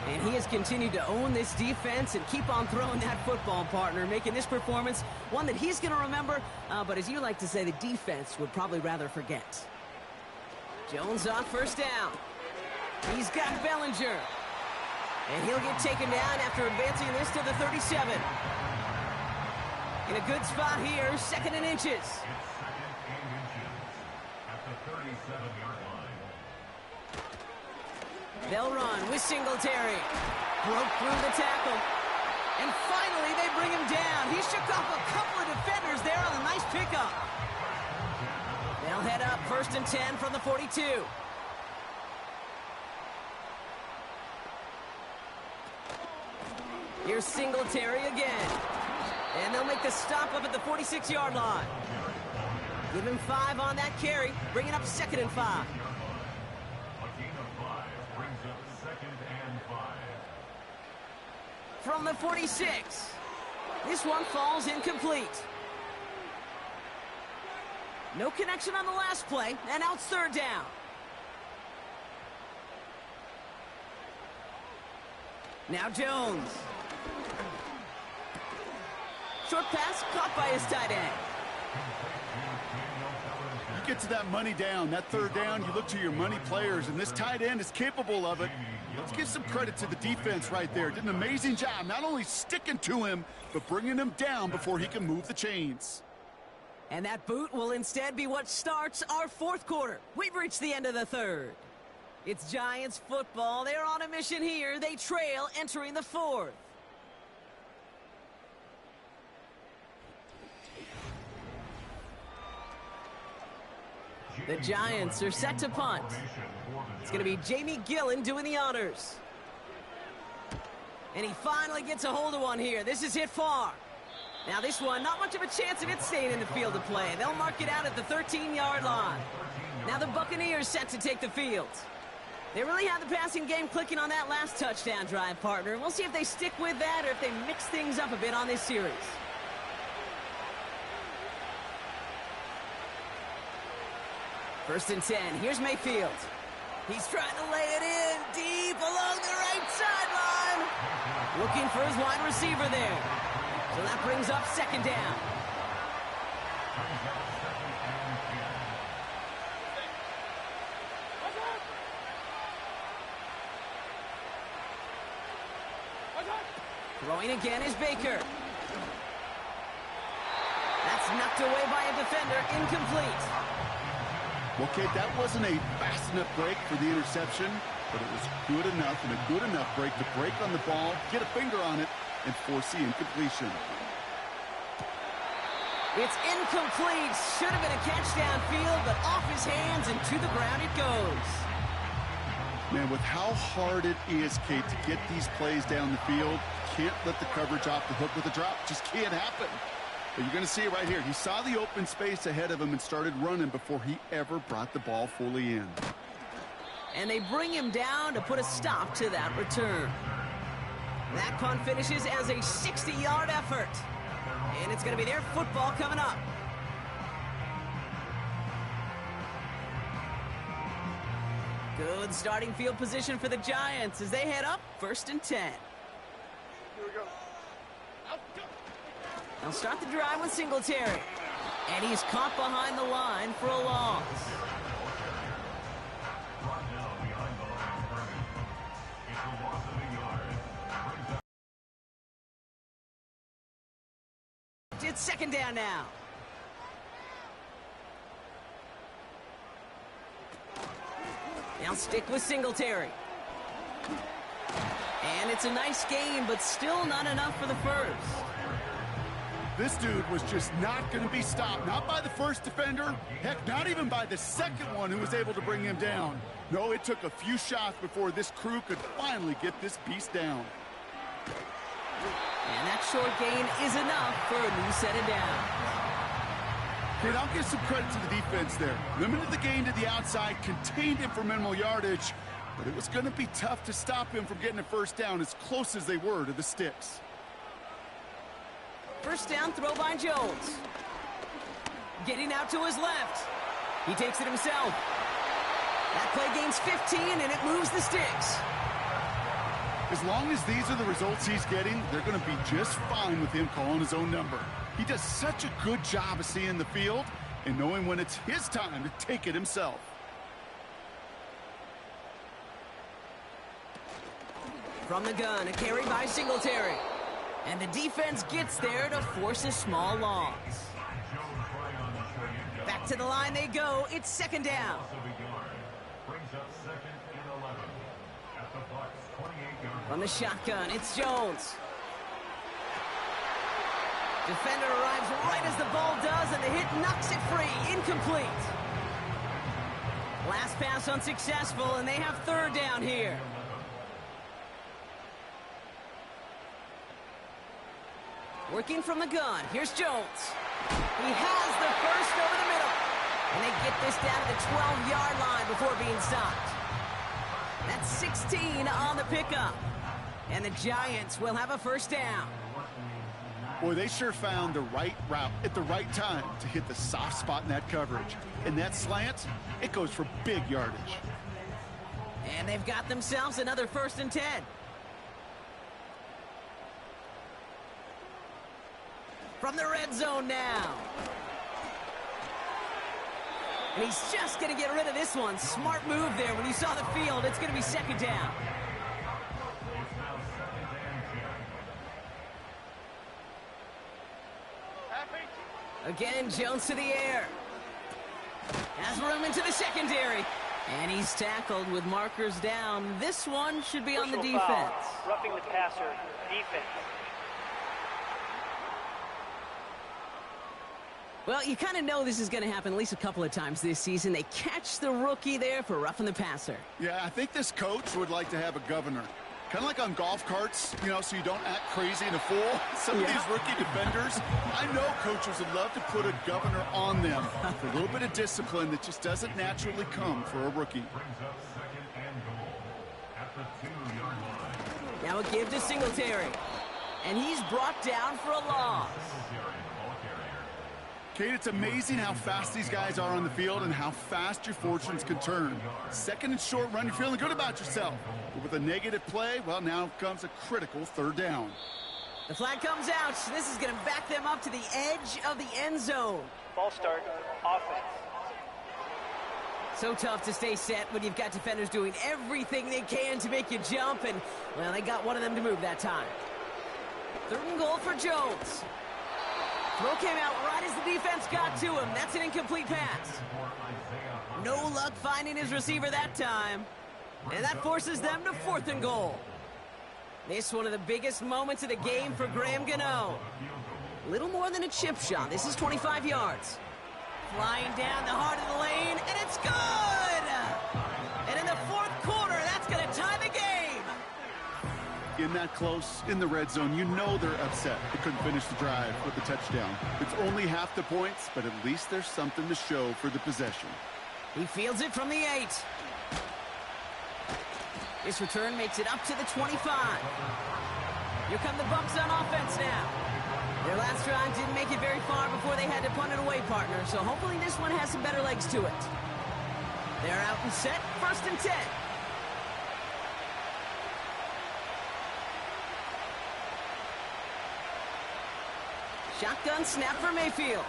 And he has continued to own this defense and keep on throwing that football, partner, making this performance one that he's going to remember, but as you like to say, the defense would probably rather forget. Jones on 1st down. He's got Bellinger. And he'll get taken down after advancing this to the 37. In a good spot here, 2nd and inches. It's 2nd and inches at the 37-yard line. They'll run with Singletary. Broke through the tackle. And finally, they bring him down. He shook off a couple of defenders there on a nice pickup. They'll head up 1st and 10 from the 42. Here's Singletary again. And they'll make the stop up at the 46-yard line. Give him 5 on that carry, bringing up 2nd and 5. A gain of 5 brings up 2nd and 5. From the 46. This one falls incomplete. No connection on the last play, and now it's 3rd down. Now Jones. Short pass caught by his tight end. You get to that money down, that 3rd down, you look to your money players, and this tight end is capable of it. Let's give some credit to the defense right there. Did an amazing job, not only sticking to him, but bringing him down before he can move the chains. And that boot will instead be what starts our 4th quarter. We've reached the end of the 3rd. It's Giants football. They're on a mission here. They trail entering the 4th. The Giants are set to punt. It's going to be Jamie Gillen doing the honors. And he finally gets a hold of one here. This is hit far. Now this one, not much of a chance of it staying in the field of play. They'll mark it out at the 13-yard line. Now the Buccaneers set to take the field. They really had the passing game clicking on that last touchdown drive, partner. We'll see if they stick with that or if they mix things up a bit on this series. First and 10. Here's Mayfield. He's trying to lay it in deep along the right sideline. Looking for his wide receiver there. So that brings up second down. Throwing again is Baker. That's knocked away by a defender, incomplete. Okay, that wasn't a fast enough break for the interception, but it was good enough and a good enough break to break on the ball, get a finger on it, and force the incompletion. It's incomplete. Should have been a catch downfield, but off his hands and to the ground it goes. Man, with how hard it is, Kate, to get these plays down the field, can't let the coverage off the hook with a drop. Just can't happen. But you're going to see it right here. He saw the open space ahead of him and started running before he ever brought the ball fully in. And they bring him down to put a stop to that return. That punt finishes as a 60-yard effort. And it's going to be their football coming up. Good starting field position for the Giants as they head up first and 10. Here we go. They'll start the drive with Singletary. And he's caught behind the line for a loss. It's second down now. They'll stick with Singletary. And it's a nice game, but still not enough for the first. This dude was just not going to be stopped. Not by the first defender. Heck, not even by the second one who was able to bring him down. No, it took a few shots before this crew could finally get this beast down. And that short gain is enough for a new set of downs. Kate, I'll give some credit to the defense there. Limited the gain to the outside, contained him for minimal yardage, but it was going to be tough to stop him from getting a first down as close as they were to the sticks. First down throw by Jones. Getting out to his left. He takes it himself. That play gains 15 and it moves the sticks. As long as these are the results he's getting, they're going to be just fine with him calling his own number. He does such a good job of seeing the field and knowing when it's his time to take it himself. From the gun, a carry by Singletary. And the defense gets there to force a small loss. Back to the line they go. It's second down. From the shotgun, it's Jones. Defender arrives right as the ball does, and the hit knocks it free. Incomplete. Last pass unsuccessful, and they have third down here. Working from the gun, here's Jones. He has the first over the middle. And they get this down to the 12-yard line before being stopped. That's 16 on the pickup. And the Giants will have a first down. Boy, they sure found the right route at the right time to hit the soft spot in that coverage. And that slant, it goes for big yardage. And they've got themselves another first and 10. From the red zone now. And he's just going to get rid of this one. Smart move there. When you saw the field, it's going to be second down. Again, Jones to the air. Has room into the secondary. And he's tackled with markers down. This one should be on the defense. Foul. Roughing the passer, defense. Well, you kind of know this is going to happen at least a couple of times this season. They catch the rookie there for roughing the passer. Yeah, I think this coach would like to have a governor. Kind of like on golf carts, you know, so you don't act crazy and a fool. Some of these rookie defenders, I know coaches would love to put a governor on them for a little bit of discipline that just doesn't naturally come for a rookie. Brings up second and goal at the 2-yard line. Now a give to Singletary. And he's brought down for a loss. Kate, it's amazing how fast these guys are on the field and how fast your fortunes can turn. Second and short run, you're feeling good about yourself. But with a negative play, well, now comes a critical third down. The flag comes out. This is going to back them up to the edge of the end zone. Ball start, offense. So tough to stay set when you've got defenders doing everything they can to make you jump, and, well, they got one of them to move that time. Third and goal for Jones. Throw came out right as the defense got to him. That's an incomplete pass. No luck finding his receiver that time. And that forces them to 4th and goal. This one of the biggest moments of the game for Graham Gano. Little more than a chip shot. This is 25 yards. Flying down the heart of the lane, and it's good! And in the 4th quarter, that's going to tie the game. In that close, in the red zone, you know they're upset. They couldn't finish the drive with the touchdown. It's only half the points, but at least there's something to show for the possession. He fields it from the 8. This return makes it up to the 25. Here come the Bucs on offense now. Their last drive didn't make it very far before they had to punt it away, partner, so hopefully this one has some better legs to it. They're out and set, 1st and 10. Shotgun snap for Mayfield.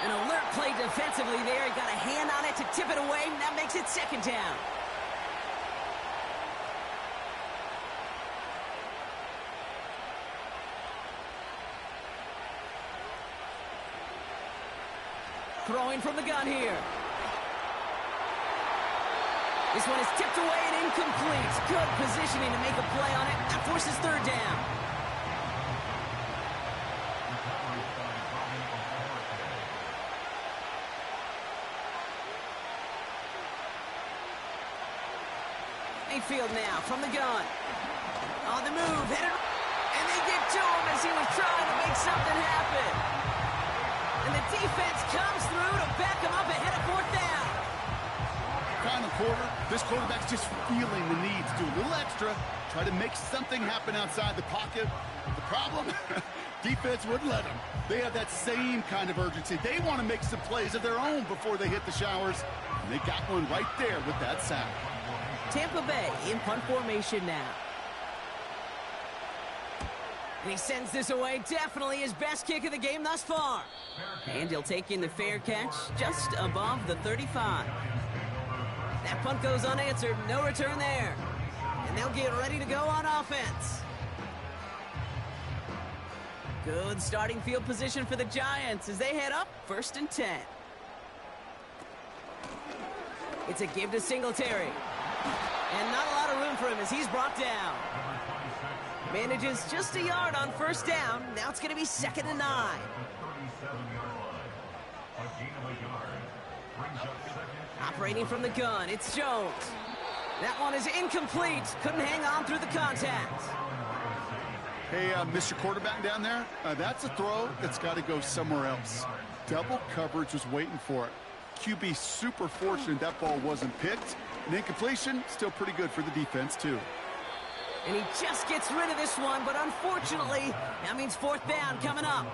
An alert play defensively there. He got a hand on it to tip it away. That makes it 2nd down. Throwing from the gun here. This one is tipped away and incomplete. Good positioning to make a play on it. That forces 3rd down. Mayfield now from the gun. On the move, headed, and they get to him as he was trying to make something happen. And the defense comes through to back him up ahead of 4th down. Final quarter, this quarterback's just feeling the need to do a little extra, try to make something happen outside the pocket. The problem, defense wouldn't let them. They have that same kind of urgency. They want to make some plays of their own before they hit the showers. And they got one right there with that sack. Tampa Bay in punt formation now. And he sends this away. Definitely his best kick of the game thus far. And he'll take in the fair catch just above the 35. That punt goes unanswered. No return there. And they'll get ready to go on offense. Good starting field position for the Giants as they head up 1st and 10. It's a give to Singletary. And not a lot of room for him as he's brought down. Manages just a yard on 1st down. Now it's going to be 2nd and 9. Operating from the gun, it's Jones. That one is incomplete. Couldn't hang on through the contact. Hey, Mr. Quarterback down there, that's a throw that's got to go somewhere else. Double coverage was waiting for it. QB super fortunate that ball wasn't picked. An incompletion, still pretty good for the defense, too. And he just gets rid of this one, but unfortunately, that means 4th down coming up.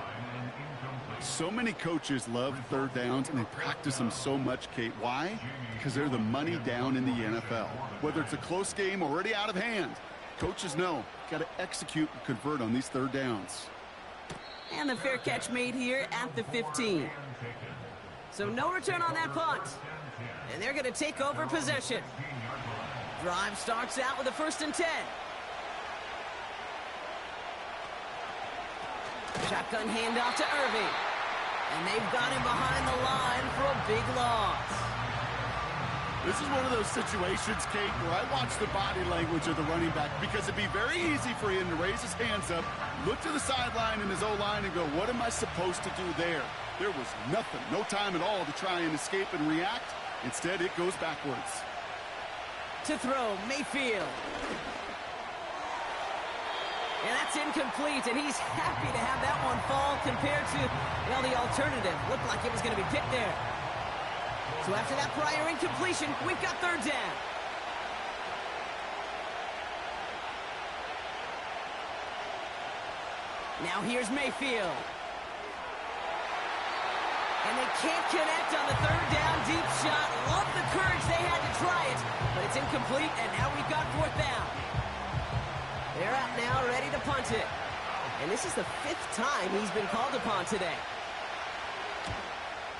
So many coaches love 3rd downs, and they practice them so much, Kate. Why? Because they're the money down in the NFL. Whether it's a close game already out of hand, coaches know, got to execute and convert on these 3rd downs. And the fair catch made here at the 15. So no return on that punt. And they're going to take over possession. Drive starts out with a 1st and 10. Shotgun handoff to Irving. And they've got him behind the line for a big loss. This is one of those situations, Kate, where I watch the body language of the running back because it'd be very easy for him to raise his hands up, look to the sideline in his O-line and go, what am I supposed to do there? There was nothing, no time at all to try and escape and react. Instead, it goes backwards. To throw, Mayfield. And that's incomplete, and he's happy to have that one fall compared to, well, the alternative. Looked like it was going to be picked there. So after that prior incompletion, we've got third down. Now here's Mayfield. And they can't connect on the third down deep shot. Love the courage they had to try it, but it's incomplete, and now we've got fourth down. They're out now, ready to punt it. And this is the 5th time he's been called upon today.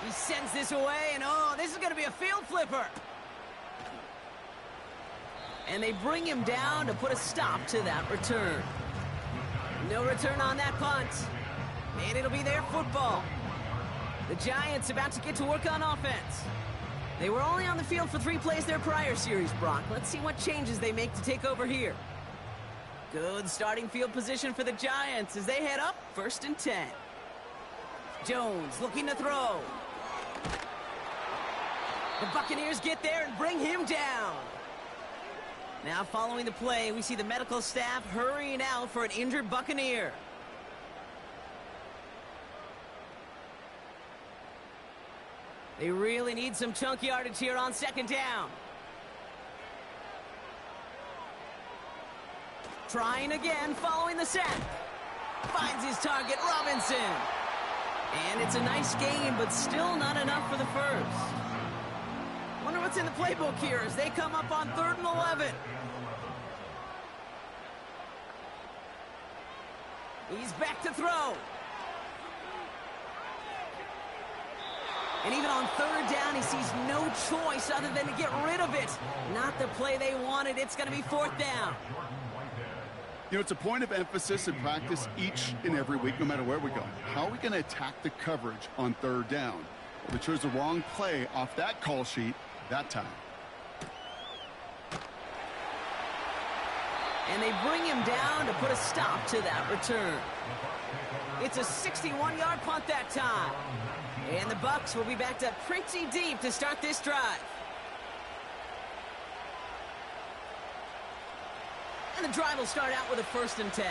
He sends this away, and oh, this is going to be a field flipper. And they bring him down to put a stop to that return. No return on that punt. And it'll be their football. The Giants about to get to work on offense. They were only on the field for 3 plays their prior series, Brock. Let's see what changes they make to take over here. Good starting field position for the Giants as they head up 1st and 10. Jones looking to throw. The Buccaneers get there and bring him down. Now following the play, we see the medical staff hurrying out for an injured Buccaneer. They really need some chunk yardage here on 2nd down. Trying again following the sack. Finds his target, Robinson. And it's a nice game, but still not enough for the first. Wonder what's in the playbook here as they come up on 3rd and 11. He's back to throw. And even on 3rd down, he sees no choice other than to get rid of it. Not the play they wanted. It's going to be 4th down. You know, it's a point of emphasis in practice each and every week, no matter where we go. How are we going to attack the coverage on 3rd down? We chose the wrong play off that call sheet that time. And they bring him down to put a stop to that return. It's a 61-yard punt that time. And the Bucs will be backed up pretty deep to start this drive. And the drive will start out with a 1st and 10.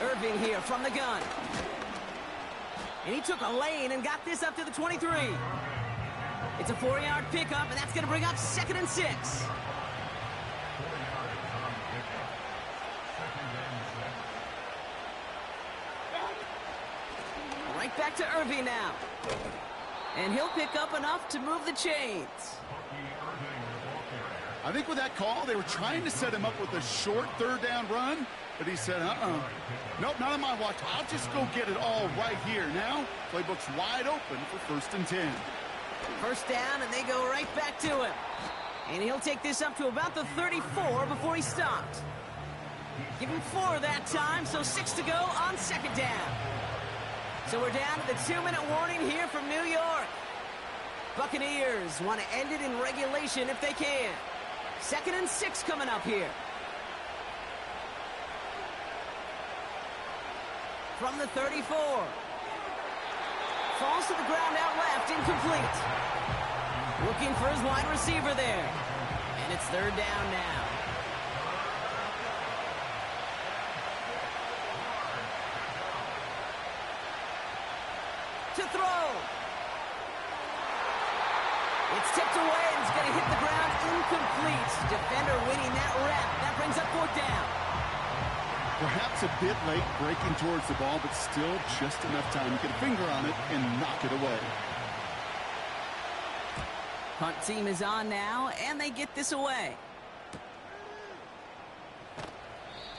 Irving here from the gun. And he took a lane and got this up to the 23. It's a 4-yard pickup, and that's going to bring up 2nd and 6. Right back to Irving now. And he'll pick up enough to move the chains. I think with that call, they were trying to set him up with a short 3rd down run, but he said, nope, not on my watch. I'll just go get it all right here. Now, playbook's wide open for 1st and 10. 1st down, and they go right back to him. And he'll take this up to about the 34 before he stopped. Give him 4 that time, so 6 to go on 2nd down. So we're down to the 2-minute warning here from New York. Buccaneers want to end it in regulation if they can. 2nd and 6 coming up here. From the 34. Falls to the ground out left, incomplete. Looking for his wide receiver there. And it's 3rd down now. To throw. It's tipped away and it's going to hit the ground incomplete. Defender winning that rep. That brings up 4th down. Perhaps a bit late breaking towards the ball, but still just enough time to get a finger on it and knock it away. Punt team is on now, and they get this away.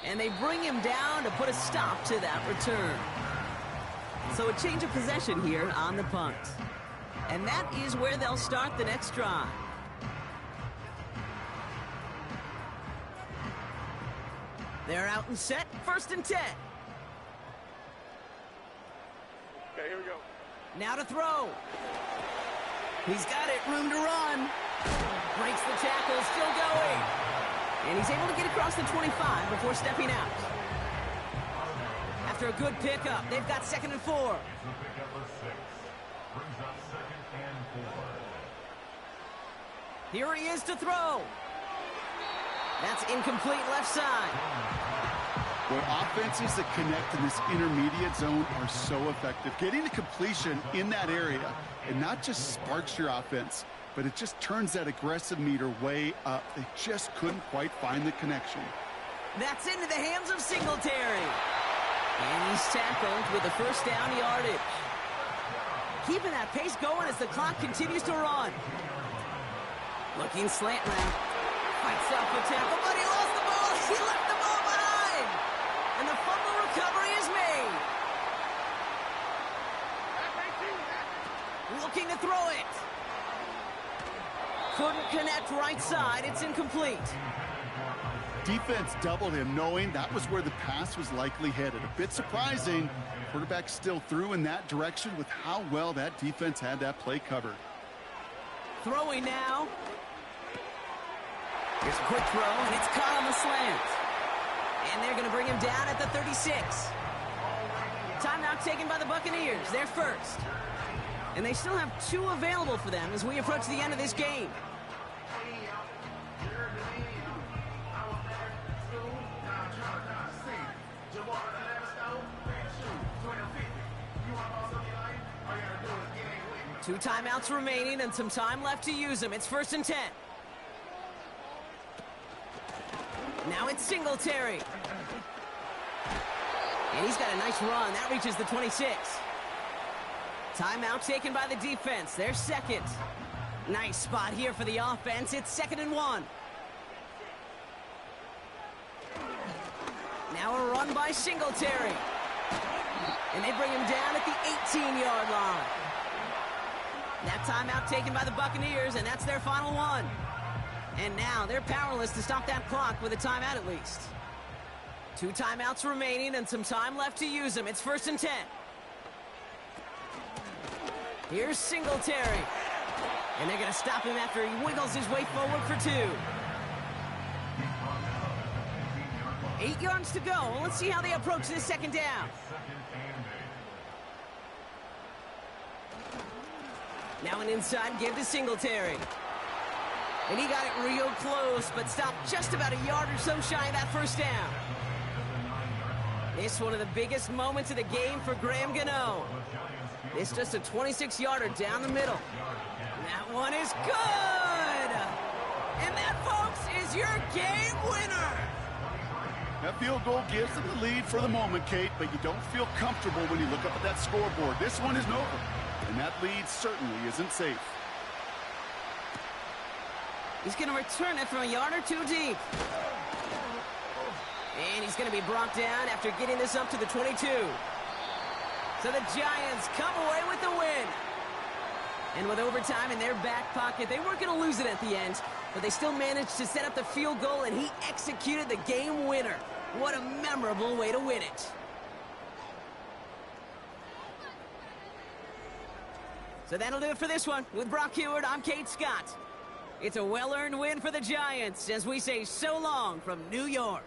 And they bring him down to put a stop to that return. So a change of possession here on the punt. And that is where they'll start the next drive. They're out and set, 1st and 10. Okay, here we go. Now to throw. He's got it, room to run. Breaks the tackle, still going. And he's able to get across the 25 before stepping out. After a good pickup, they've got 2nd and 4. It's the pickup of 6. Brings up 2nd and 4. Here he is to throw. That's incomplete left side. Boy, offenses that connect in this intermediate zone are so effective. Getting the completion in that area, it not just sparks your offense, but it just turns that aggressive meter way up. They just couldn't quite find the connection. That's into the hands of Singletary. And he's tackled with a first down yardage. Keeping that pace going as the clock continues to run. Looking slant route. Fights off the tackle, but he lost the ball. He left the ball behind. And the fumble recovery is made. Looking to throw it. Couldn't connect right side. It's incomplete. Defense doubled him, knowing that was where the pass was likely headed. A bit surprising. Quarterback still threw in that direction with how well that defense had that play covered. Throwing now. Here's a quick throw, and it's caught on the slant. And they're going to bring him down at the 36. Timeout taken by the Buccaneers. They're first. And they still have 2 available for them as we approach the end of this game. Two timeouts remaining and some time left to use them. It's 1st and 10. Now it's Singletary. And he's got a nice run. That reaches the 26. Timeout taken by the defense. They're second. Nice spot here for the offense. It's 2nd and 1. Now a run by Singletary. And they bring him down at the 18-yard line. That timeout taken by the Buccaneers, and that's their final one. And now they're powerless to stop that clock with a timeout at least. 2 timeouts remaining and some time left to use them. It's 1st and 10. Here's Singletary. And they're going to stop him after he wiggles his way forward for 2. 8 yards to go. Let's see how they approach this 2nd down. Now an inside give to Singletary. And he got it real close, but stopped just about a yard or so shy of that 1st down. This one of the biggest moments of the game for Graham Gano. It's just a 26-yarder down the middle. And that one is good! And that, folks, is your game winner! That field goal gives them the lead for the moment, Kate, but you don't feel comfortable when you look up at that scoreboard. This one isn't over, and that lead certainly isn't safe. He's going to return it from a yard or 2 deep. And he's going to be brought down after getting this up to the 22. So the Giants come away with the win. And with overtime in their back pocket, they weren't going to lose it at the end, but they still managed to set up the field goal, and he executed the game winner. What a memorable way to win it. So that'll do it for this one. With Brock Heward, I'm Kate Scott. It's a well-earned win for the Giants as we say so long from New York.